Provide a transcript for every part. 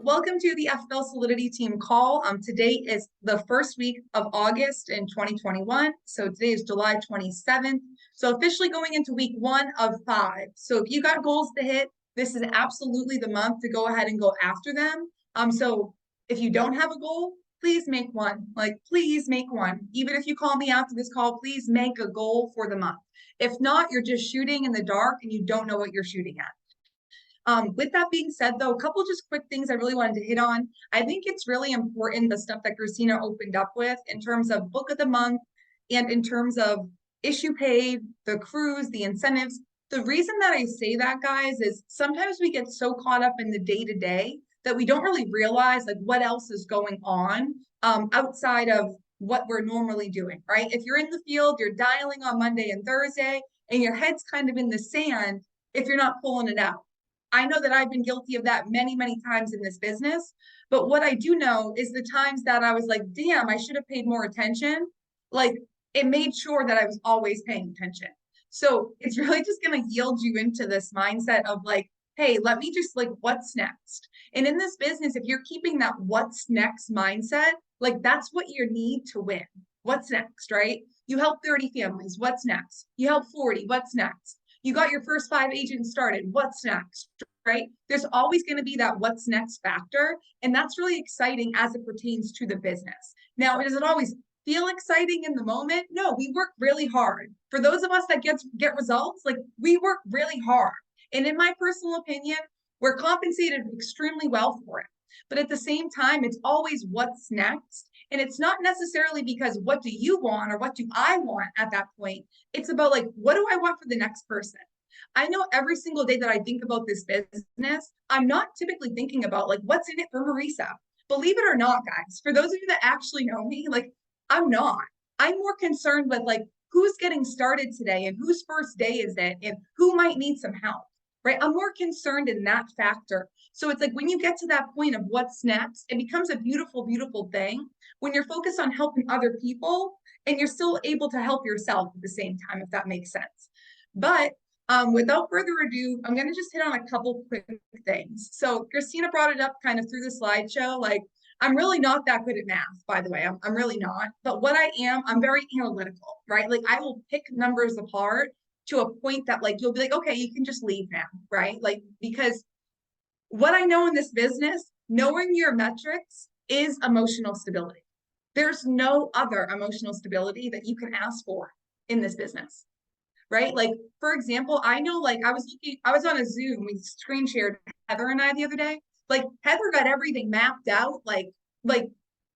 Welcome to the FL Solidity team call. Today is the first week of August in 2021. So today is July 27th. So officially going into week 1 of 5. So if you got goals to hit, this is absolutely the month to go ahead and go after them. So if you don't have a goal, please make one. Please make one. Even if you call me after this call, please make a goal for the month. If not, you're just shooting in the dark and you don't know what you're shooting at. With that being said, though, a couple just quick things I really wanted to hit on. I think it's really important, the stuff that Christina opened up with in terms of book of the month and in terms of issue paid, the cruise, the incentives. The reason that I say that, guys, is sometimes we get so caught up in the day-to-day that we don't really realize what else is going on outside of what we're normally doing, right? If you're in the field, you're dialing on Monday and Thursday, and your head's kind of in the sand if you're not pulling it out. I know that I've been guilty of that many, many times in this business. But what I do know is the times that I was like, damn, I should have paid more attention. It made sure that I was always paying attention. So it's really just going to yield you into this mindset of hey, let me just what's next? And in this business, if you're keeping that what's next mindset, that's what you need to win. What's next, right? You help 30 families. What's next? You help 40. What's next? You got your first 5 agents started. What's next, right? There's always going to be that what's next factor. And that's really exciting as it pertains to the business. Now, does it always feel exciting in the moment? No, we work really hard. For those of us that get results, we work really hard. And in my personal opinion, we're compensated extremely well for it. But at the same time, it's always what's next. And it's not necessarily because what do you want or what do I want at that point? It's about what do I want for the next person? I know every single day that I think about this business, I'm not typically thinking about what's in it for Marysa. Believe it or not, guys, for those of you that actually know me, I'm not. I'm more concerned with who's getting started today and whose first day is it and who might need some help, right? I'm more concerned in that factor. So it's when you get to that point of what's next, it becomes a beautiful, beautiful thing when you're focused on helping other people and you're still able to help yourself at the same time, if that makes sense. But without further ado, I'm going to just hit on a couple quick things. So Christina brought it up kind of through the slideshow. I'm really not that good at math, by the way. I'm really not. But what I am, I'm very analytical, right? I will pick numbers apart to a point that you'll be okay, you can just leave now, right? Because what I know in this business, knowing your metrics is emotional stability. There's no other emotional stability that you can ask for in this business, right? For example, I know I was on a Zoom, we screen shared Heather and I the other day. Heather got everything mapped out,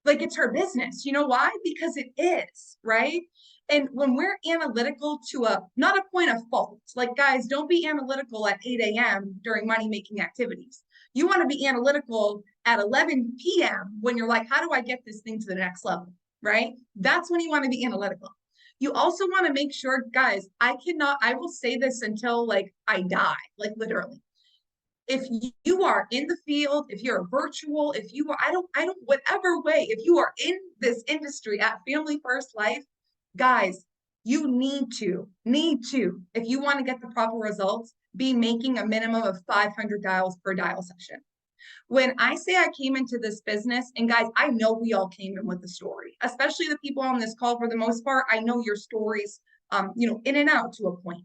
it's her business. You know why? Because it is, right? And when we're analytical to not a point of fault, guys, don't be analytical at 8 a.m. during money-making activities. You want to be analytical at 11 p.m. when you're how do I get this thing to the next level, right? That's when you want to be analytical. You also want to make sure, guys, I will say this until I die, literally. If you are in the field, if you're virtual, if you are, whatever way, if you are in this industry at Family First Life, guys, you need to, if you want to get the proper results, be making a minimum of 500 dials per dial session. When I say I came into this business, and guys, I know we all came in with a story, especially the people on this call for the most part. I know your stories, in and out to a point.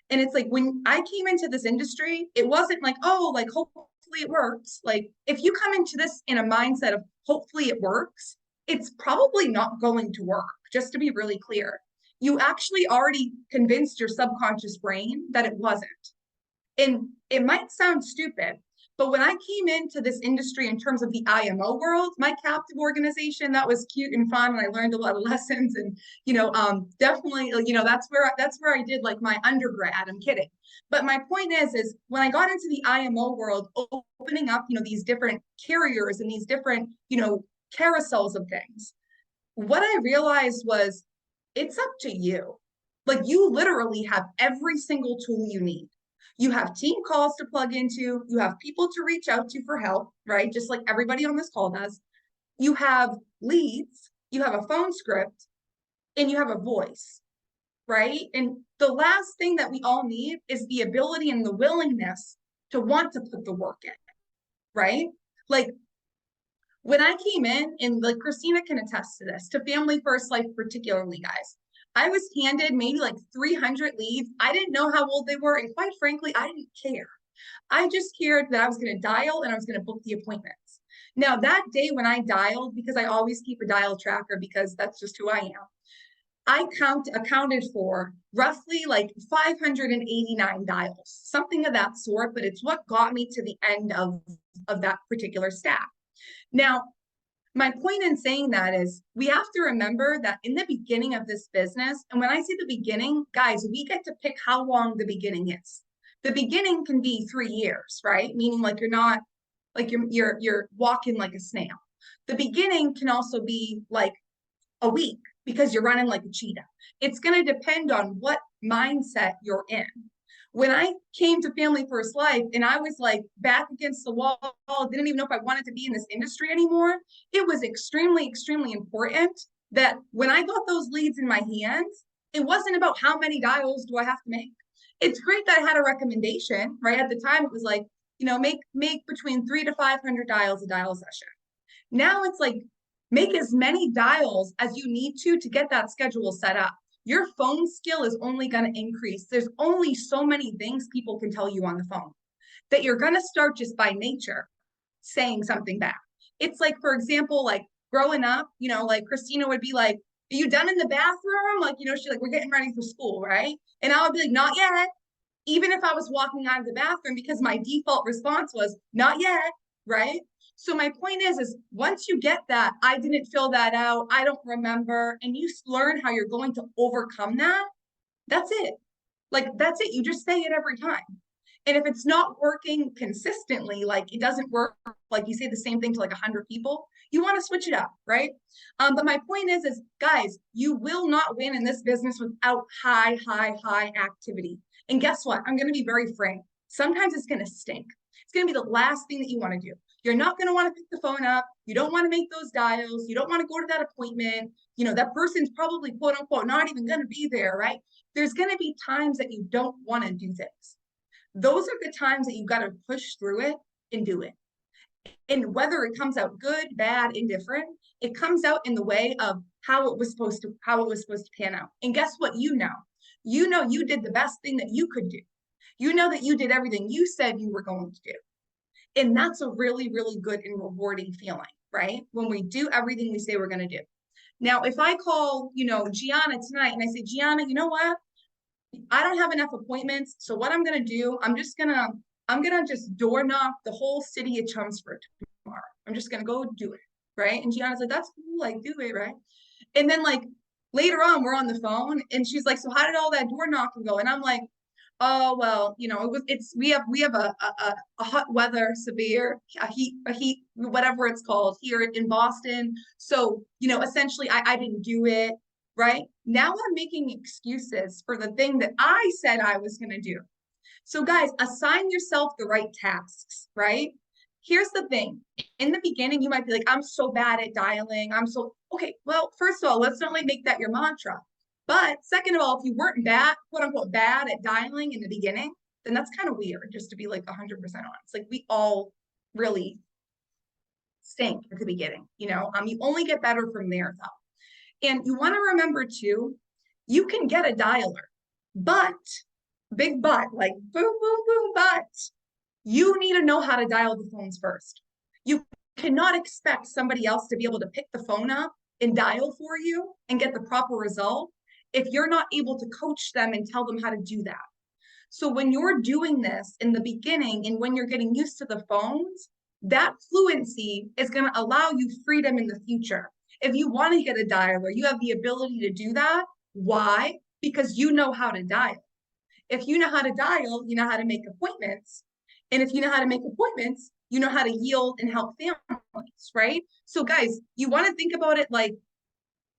And it's when I came into this industry, it wasn't hopefully it works. If you come into this in a mindset of hopefully it works, it's probably not going to work, just to be really clear. You actually already convinced your subconscious brain that it wasn't. And it might sound stupid, but when I came into this industry in terms of the IMO world, my captive organization, that was cute and fun, and I learned a lot of lessons. And definitely, that's where I did my undergrad. I'm kidding, but my point is when I got into the IMO world, opening up these different carriers and these different carousels of things, what I realized was it's up to you. You literally have every single tool you need. You have team calls to plug into. You have people to reach out to for help, right? Just like everybody on this call does. You have leads. You have a phone script. And you have a voice, right? And the last thing that we all need is the ability and the willingness to want to put the work in, right? Like when I came in, and like Christina can attest to this, to Family First Life particularly, guys, I was handed maybe like 300 leads. I didn't know how old they were, and quite frankly, I didn't care. I just cared that I was going to dial and I was going to book the appointments. Now, that day when I dialed, because I always keep a dial tracker because that's just who I am, I accounted for roughly like 589 dials, something of that sort, but it's what got me to the end of that particular stack. Now, my point in saying that is we have to remember that in the beginning of this business, and when I say the beginning, guys, we get to pick how long the beginning is. The beginning can be 3 years, right? Meaning like you're not like you're walking like a snail. The beginning can also be like a week because you're running like a cheetah. It's going to depend on what mindset you're in. When I came to Family First Life and I was like back against the wall, didn't even know if I wanted to be in this industry anymore, it was extremely, extremely important that when I got those leads in my hands, it wasn't about how many dials do I have to make. It's great that I had a recommendation, right? At the time, it was like, make between 300 to 500 dials a dial session. Now it's like, make as many dials as you need to get that schedule set up. Your phone skill is only going to increase. There's only so many things people can tell you on the phone that you're going to start just by nature saying something back. It's like, for example, like growing up, like Christina would be like, are you done in the bathroom? Like, she's like, we're getting ready for school, right? And I would be like, not yet. Even if I was walking out of the bathroom, because my default response was not yet, right? So my point is once you get that, I didn't fill that out, I don't remember, and you learn how you're going to overcome that, that's it. Like, that's it. You just say it every time. And if it's not working consistently, like it doesn't work, like you say the same thing to like 100 people, you want to switch it up, right? But my point is guys, you will not win in this business without high activity. And guess what? I'm going to be very frank. Sometimes it's going to stink. It's going to be the last thing that you want to do. You're not going to want to pick the phone up. You don't want to make those dials. You don't want to go to that appointment. That person's probably quote unquote not even going to be there, right? There's going to be times that you don't want to do things. Those are the times that you've got to push through it and do it. And whether it comes out good, bad, indifferent, it comes out in the way of how it was supposed to pan out. And guess what? You did the best thing that you could do. You know that you did everything you said you were going to do. And that's a really, really good and rewarding feeling, right? When we do everything we say we're going to do. Now, if I call, Gianna tonight and I say, Gianna, you know what? I don't have enough appointments. So what I'm going to do, I'm going to just door knock the whole city of Chelmsford tomorrow. I'm just going to go do it. Right. And Gianna's like, that's cool. Like, do it. Right. And then like later on, we're on the phone and she's like, so how did all that door knocking go? And I'm like, oh, well, we have a hot weather, severe, a heat, whatever it's called here in Boston. So, essentially I didn't do it. Right now I'm making excuses for the thing that I said I was going to do. So guys, assign yourself the right tasks, right? Here's the thing. In the beginning, you might be like, I'm so bad at dialing. Okay. Well, first of all, let's not make that your mantra. But second of all, if you weren't bad, quote unquote, bad at dialing in the beginning, then that's kind of weird, just to be like 100% honest. Like we all really stink at the beginning, you only get better from there though. And you want to remember too, you can get a dialer, but big but, like boom, boom, boom, but you need to know how to dial the phones first. You cannot expect somebody else to be able to pick the phone up and dial for you and get the proper result if you're not able to coach them and tell them how to do that. So when you're doing this in the beginning and when you're getting used to the phones, that fluency is going to allow you freedom in the future. If you want to get a dialer, you have the ability to do that. Why? Because you know how to dial. If you know how to dial, you know how to make appointments. And if you know how to make appointments, you know how to yield and help families, right? So guys, you want to think about it like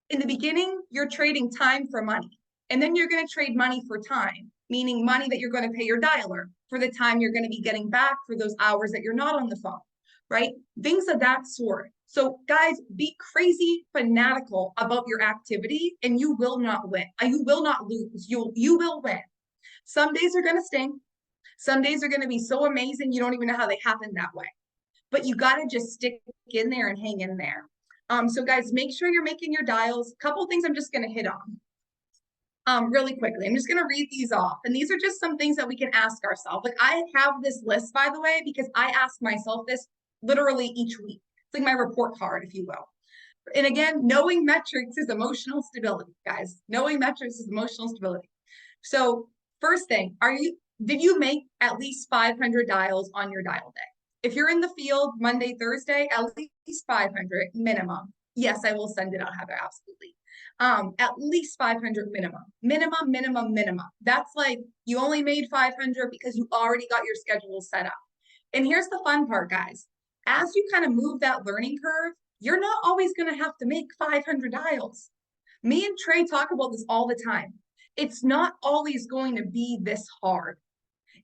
in the beginning, you're trading time for money. And then you're going to trade money for time, meaning money that you're going to pay your dialer for the time you're going to be getting back for those hours that you're not on the phone, right? Things of that sort. So guys, be crazy fanatical about your activity and you will not win. You will not lose. You will win. Some days are going to stink. Some days are going to be so amazing you don't even know how they happened that way. but you got to just stick in there and hang in there. So guys, make sure you're making your dials. Couple things I'm just going to hit on really quickly. I'm just going to read these off. And these are just some things that we can ask ourselves. Like I have this list, by the way, because I ask myself this literally each week. It's like my report card, if you will. And again, knowing metrics is emotional stability, guys. Knowing metrics is emotional stability. So first thing, did you make at least 500 dials on your dial day? If you're in the field Monday, Thursday, at least 500 minimum. Yes, I will send it out, Heather, absolutely. At least 500 minimum. That's like you only made 500 because you already got your schedule set up. And here's the fun part, guys. As you kind of move that learning curve, you're not always going to have to make 500 dials. Me and Trey talk about this all the time. It's not always going to be this hard.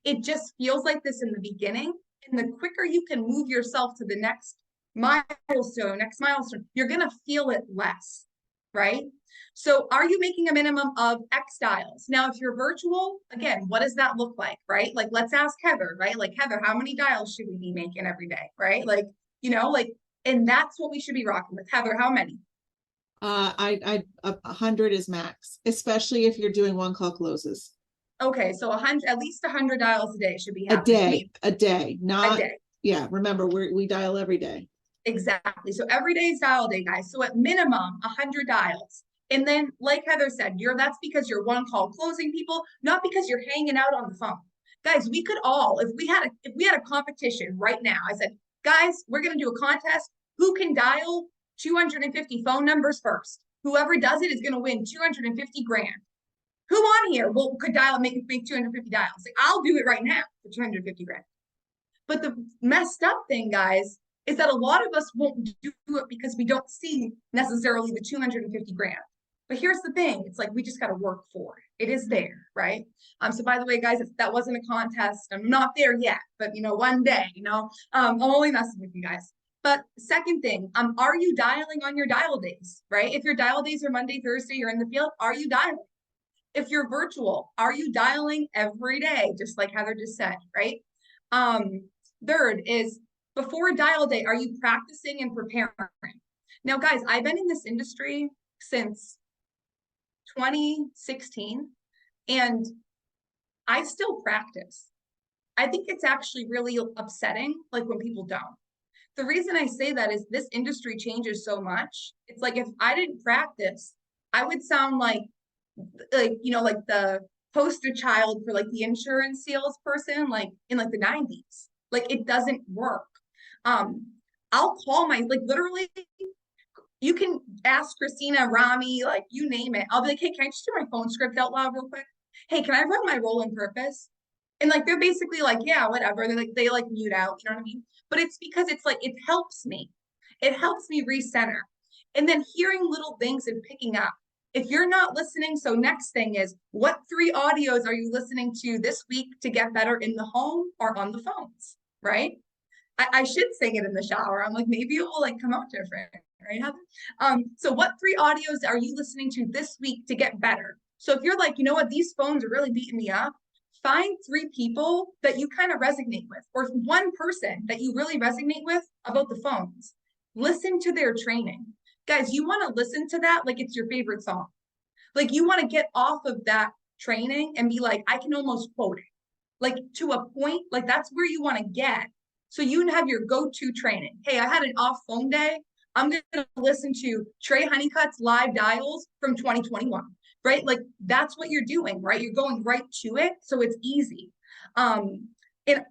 It just feels like this in the beginning. And the quicker you can move yourself to the next milestone, you're going to feel it less, right? So are you making a minimum of X dials? Now, if you're virtual, again, what does that look like, right? Like, let's ask Heather, right? Like, Heather, how many dials should we be making every day, right? Like, and that's what we should be rocking with. Heather, how many? 100 is max, especially if you're doing one call closes. Okay, so at least 100 dials a day should be happening. A day, not a day. Yeah, remember we dial every day. Exactly. So every day is dial day, guys. So at minimum 100 dials. And then, like Heather said, that's because you're one call closing people, not because you're hanging out on the phone. Guys, we could all, if we had a competition right now, I said, guys, we're going to do a contest. Who can dial 250 phone numbers first? Whoever does it is going to win 250 grand. Who on here could dial and make 250 dials? Like, I'll do it right now for 250 grand. But the messed up thing, guys, is that a lot of us won't do it because we don't see necessarily the 250 grand. But here's the thing, it's like we just got to work for it. It is there, right? So by the way, guys, if that wasn't a contest, I'm not there yet, but one day, I'm only messing with you guys. But second thing, are you dialing on your dial days, right? If your dial days are Monday, Thursday, you're in the field, are you dialing? If you're virtual, are you dialing every day, just like Heather just said, right? Third is, before dial day, are you practicing and preparing? Now, guys, I've been in this industry since 2016, and I still practice. I think it's actually really upsetting, like when people don't. The reason I say that is this industry changes so much. It's like if I didn't practice, I would sound like the poster child for like the insurance salesperson, like in like the 90s. Like it doesn't work. I'll call literally, you can ask Christina, Rami, like you name it. I'll be like, hey, can I just do my phone script out loud real quick? Hey, can I run my role in purpose? And like they're basically like, yeah, whatever. They mute out, you know what I mean? But it's because it's like it helps me. It helps me recenter. And then hearing little things and picking up. If you're not listening, so next thing is, what 3 audios are you listening to this week to get better in the home or on the phones, right? I should sing it in the shower. I'm like, maybe it will like come out different, right, Heather? So what 3 audios are you listening to this week to get better? So if you're like, you know what, these phones are really beating me up, find 3 people that you kind of resonate with, or 1 person that you really resonate with about the phones. Listen to their training. Guys, you want to listen to that like it's your favorite song. Like you want to get off of that training and be like, I can almost quote it. Like to a point, like that's where you want to get. So you have your go-to training. Hey, I had an off phone day. I'm going to listen to Trey Honeycutt's live dials from 2021, right? Like that's what you're doing, right? You're going right to it. So it's easy. And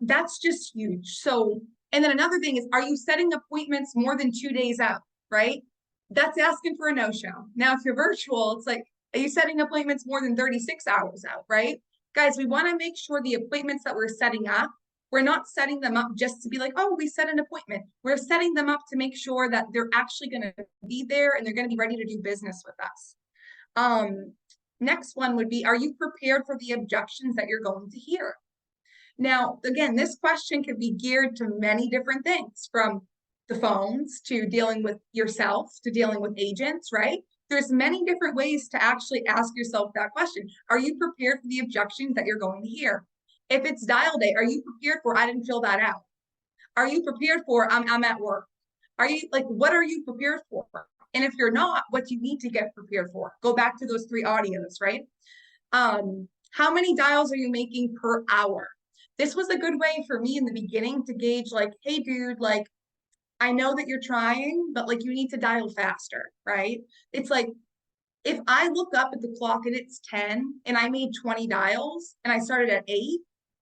that's just huge. So, and then another thing is, are you setting appointments more than 2 days out, right? That's asking for a no-show. Now, if you're virtual, it's like, are you setting appointments more than 36 hours out, right? Guys, we want to make sure the appointments that we're setting up, we're not setting them up just to be like, oh, we set an appointment. We're setting them up to make sure that they're actually going to be there and they're going to be ready to do business with us. Next one would be, are you prepared for the objections that you're going to hear? Now, again, this question could be geared to many different things, from the phones to dealing with yourself to dealing with agents, right? There's many different ways to actually ask yourself that question. Are you prepared for the objections that you're going to hear? If it's dial day, are you prepared for, I didn't fill that out? Are you prepared for, I'm at work? Are you like, what are you prepared for? And if you're not, what do you need to get prepared for? Go back to those 3 audios, right? How many dials are you making per hour? This was a good way for me in the beginning to gauge like, hey dude, like, I know that you're trying, but like you need to dial faster, right? It's like, if I look up at the clock and it's 10 and I made 20 dials and I started at 8,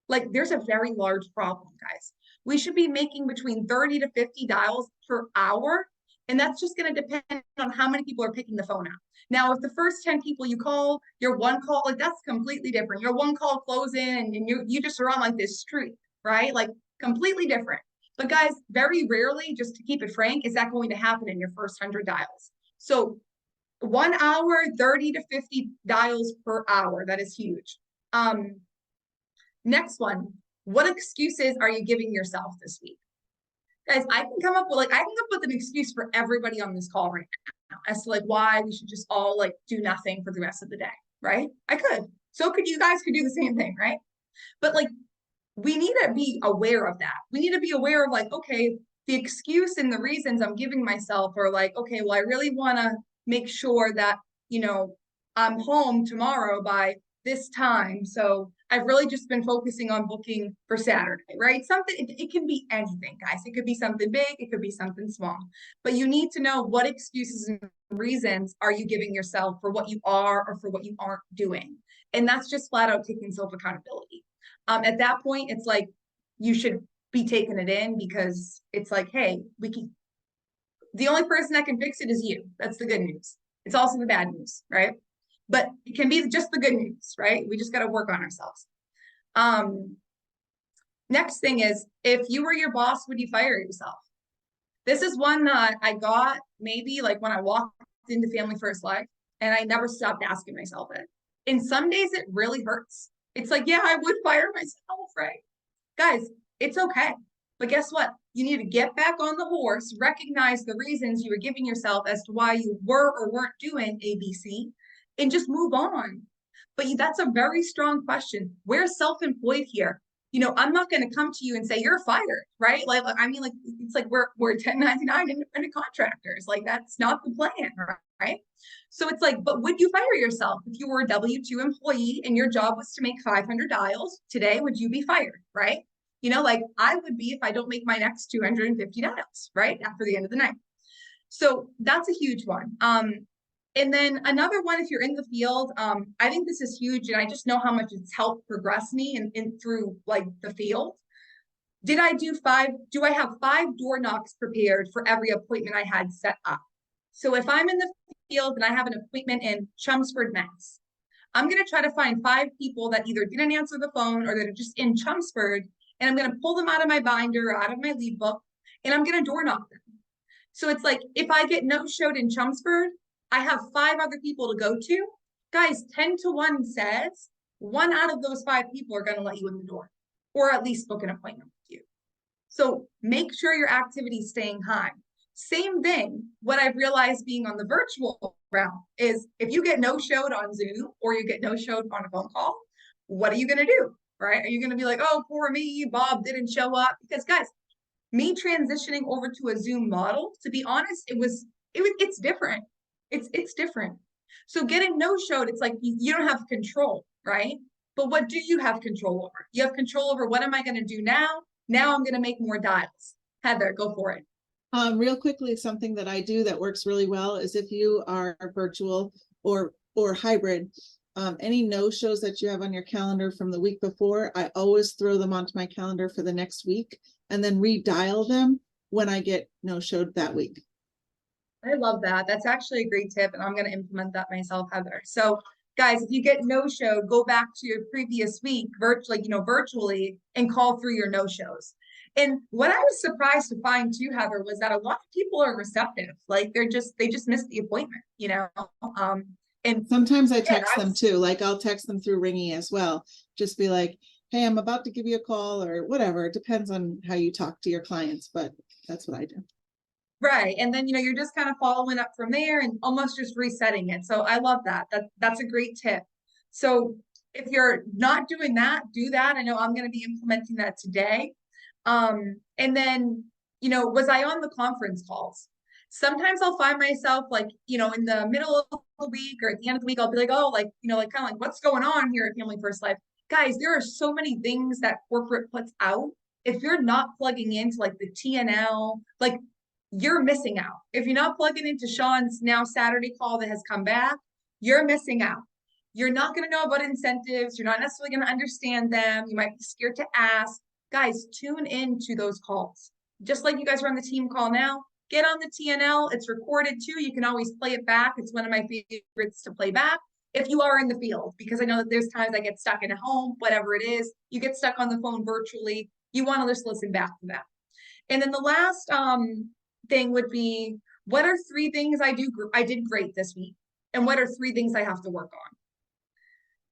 like there's a very large problem, guys. We should be making between 30 to 50 dials per hour. And that's just going to depend on how many people are picking the phone up. Now, if the first 10 people you call, your one call, like that's completely different. Your one call close in and you just are on like this streak, right? Like completely different. But guys, very rarely, just to keep it frank, is that going to happen in your first 100 dials. So 1 hour, 30 to 50 dials per hour. That is huge. Next one, what excuses are you giving yourself this week? Guys, I can come up with an excuse for everybody on this call right now as to like why we should just all like do nothing for the rest of the day, right? I could. So could you guys could do the same thing, right? But like we need to be aware of that. We need to be aware of like, okay, the excuse and the reasons I'm giving myself are like, okay, well, I really want to make sure that, I'm home tomorrow by this time. So I've really just been focusing on booking for Saturday, right? It can be anything, guys. It could be something big, it could be something small. But you need to know what excuses and reasons are you giving yourself for what you are or for what you aren't doing. And that's just flat out taking self accountability. At that point, it's like you should be taking it in because it's like, hey, the only person that can fix it is you. That's the good news. It's also the bad news, right? But it can be just the good news, right? We just got to work on ourselves. Next thing is, if you were your boss, would you fire yourself? This is one that I got maybe like when I walked into Family First Life, and I never stopped asking myself it. And some days it really hurts. It's like, yeah, I would fire myself, right? Guys, it's okay. But guess what? You need to get back on the horse, recognize the reasons you were giving yourself as to why you were or weren't doing ABC, and just move on. But that's a very strong question. We're self-employed here. I'm not going to come to you and say you're fired, right? Like, I mean, like it's like we're 1099 independent contractors. Like that's not the plan, right? So it's like, but would you fire yourself if you were a W-2 employee and your job was to make 500 dials today? Would you be fired, right? Like I would be if I don't make my next 250 dials, right? After the end of the night. So that's a huge one. And then another one, if you're in the field, I think this is huge, and I just know how much it's helped progress me and through like the field. Do I have 5 door knocks prepared for every appointment I had set up? So if I'm in the field and I have an appointment in Chelmsford, Mass, I'm going to try to find 5 people that either didn't answer the phone or that are just in Chelmsford, and I'm going to pull them out of my binder, out of my lead book, and I'm going to door knock them. So it's like, if I get no-showed in Chelmsford, I have 5 other people to go to. Guys, 10 to 1 says 1 out of those 5 people are going to let you in the door or at least book an appointment with you. So make sure your activity is staying high. Same thing, what I've realized being on the virtual realm is if you get no-showed on Zoom or you get no-showed on a phone call, what are you going to do, right? Are you going to be like, oh, poor me, Bob didn't show up? Because guys, me transitioning over to a Zoom model, to be honest, it's different. It's different. So getting no-showed, it's like you don't have control, right? But what do you have control over? You have control over what am I going to do now? Now I'm going to make more dials. Heather, go for it. Real quickly, something that I do that works really well is if you are virtual or hybrid, any no-shows that you have on your calendar from the week before, I always throw them onto my calendar for the next week and then redial them when I get no-showed that week. I love that. That's actually a great tip, and I'm going to implement that myself, Heather. So guys, if you get no-showed, go back to your previous week virtually and call through your no-shows. And what I was surprised to find too, Heather, was that a lot of people are receptive. Like they just missed the appointment, and sometimes I text them too. Like I'll text them through Ringy as well. Just be like, hey, I'm about to give you a call or whatever. It depends on how you talk to your clients, but that's what I do. Right. And then, you're just kind of following up from there and almost just resetting it. So I love that. That's a great tip. So if you're not doing that, do that. I know I'm going to be implementing that today. And then, was I on the conference calls? Sometimes I'll find myself like, in the middle of the week or at the end of the week, I'll be like, oh, like, like kind of like what's going on here at Family First Life? Guys, there are so many things that corporate puts out. If you're not plugging into like the TNL, like you're missing out. If you're not plugging into Sean's now Saturday call that has come back, you're missing out. You're not going to know about incentives. You're not necessarily going to understand them. You might be scared to ask. Guys, tune in to those calls. Just like you guys are on the team call now, get on the TNL. It's recorded too. You can always play it back. It's one of my favorites to play back if you are in the field, because I know that there's times I get stuck in a home, whatever it is, you get stuck on the phone virtually. You want to just listen back to that. And then the last thing would be, what are 3 things I did great this week? And what are 3 things I have to work on?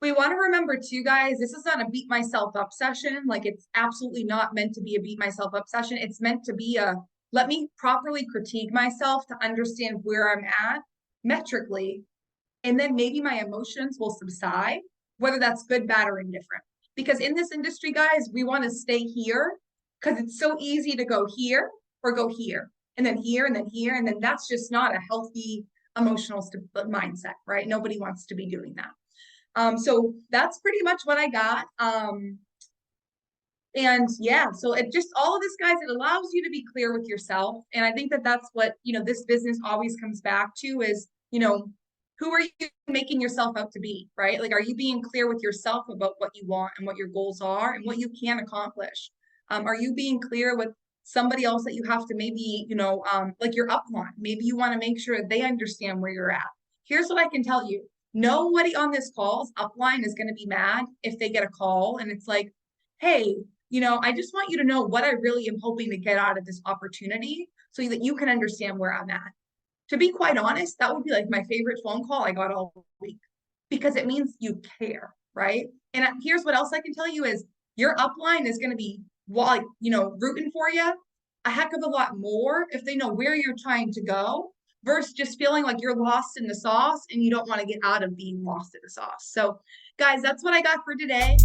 We want to remember too, guys, this is not a beat myself up session. Like it's absolutely not meant to be a beat myself up session. It's meant to be a, let me properly critique myself to understand where I'm at metrically. And then maybe my emotions will subside, whether that's good, bad, or indifferent. Because in this industry, guys, we want to stay here because it's so easy to go here or go here and then here and then here. And then that's just not a healthy emotional mindset, right? Nobody wants to be doing that. So that's pretty much what I got. And yeah, so it just, all of this, guys, it allows you to be clear with yourself. And I think that that's what, this business always comes back to is, who are you making yourself out to be, right? Like, are you being clear with yourself about what you want and what your goals are and what you can accomplish? Are you being clear with somebody else that you have to maybe, like your upline? Maybe you want to make sure they understand where you're at. Here's what I can tell you. Nobody on this call's upline is going to be mad if they get a call and it's like, hey, I just want you to know what I really am hoping to get out of this opportunity so that you can understand where I'm at. To be quite honest, that would be like my favorite phone call I got all week because it means you care, right? And here's what else I can tell you is your upline is going to be, like, rooting for you a heck of a lot more if they know where you're trying to go versus just feeling like you're lost in the sauce and you don't want to get out of being lost in the sauce. So, guys, that's what I got for today.